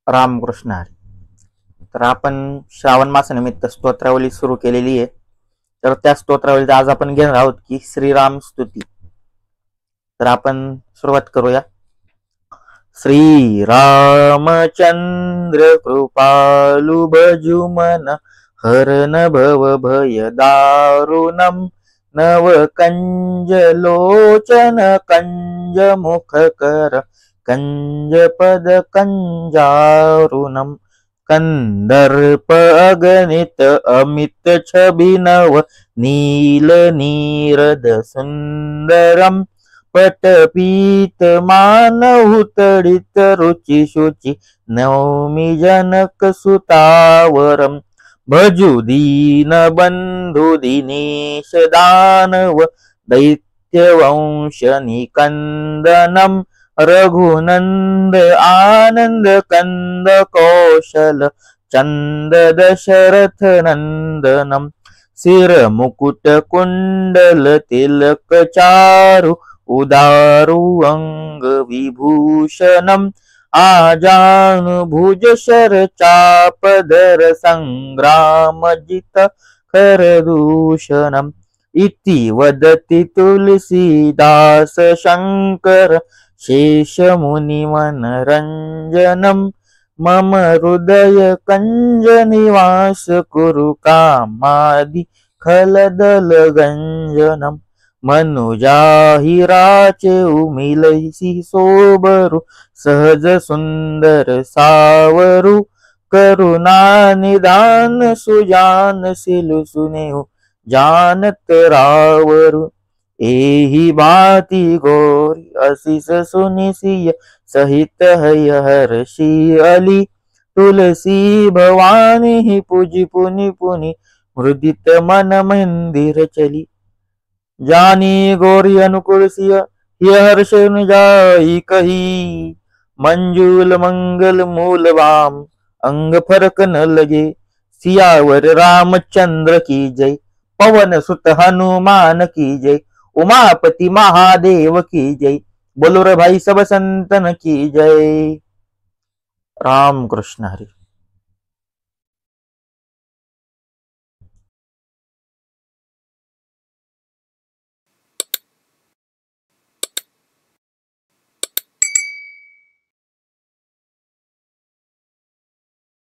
रामकृष्ण हरी. तर आपण श्रावण मासानिमित्त स्तोत्रावली सुरू केलेली आहे. तर त्या स्तोत्रावलीत आज आपण घेणार आहोत की श्रीराम स्तुती. तर आपण सुरुवात करूया. श्री रामचंद्र कृपालु भजुमन हरन भव भय दारुणम नव कंज लोचन कंज मुख कर कंज पद कंजारुणम कंदर्प अगणित अमित छबिनव नील नीरद सुंदरम पटपीत मानव तडित रुचि शुचि नौमि जनक सुतावरम भजु दीन बंधु दिनेश दानव दैत्य वंश निकंदनम रघुनंद आनंद कंद कौशल चंद दशरथ नंदनम सिर मुकुट कुंडल तिलक चारु उदारु अंग विभूषणम आजानु भुज शर चापधर संग्राम जित खरदूषणम इति वदति तुलसीदास शंकर शेष मुनि मनरंजनम मम हृदय कंज निवास कुरु कामादि खलदल गंजनम मनुजाहि राचे उमिलैसी सोबरु सहज सुंदर सावरु करुणा निदान सुजान सिलु सुनेहु जानत रावरु एहि भांति गौरी असीस सुनिसिय सहित हय हर्षि अली तुलसी भवानी ही पूजी पुनि पुनि मृदित मन मंदिर चली जानी गौरी अनुकूल सिय हिय हर्ष जाई कही मंजूल मंगल मूल वाम अंग फरक न लगे सियावर रामचंद्र की जय पवन सुत हनुमान की जय उमापति महादेव की जय बोलो रे भाई सब संतन की जय. रामकृष्ण हरी.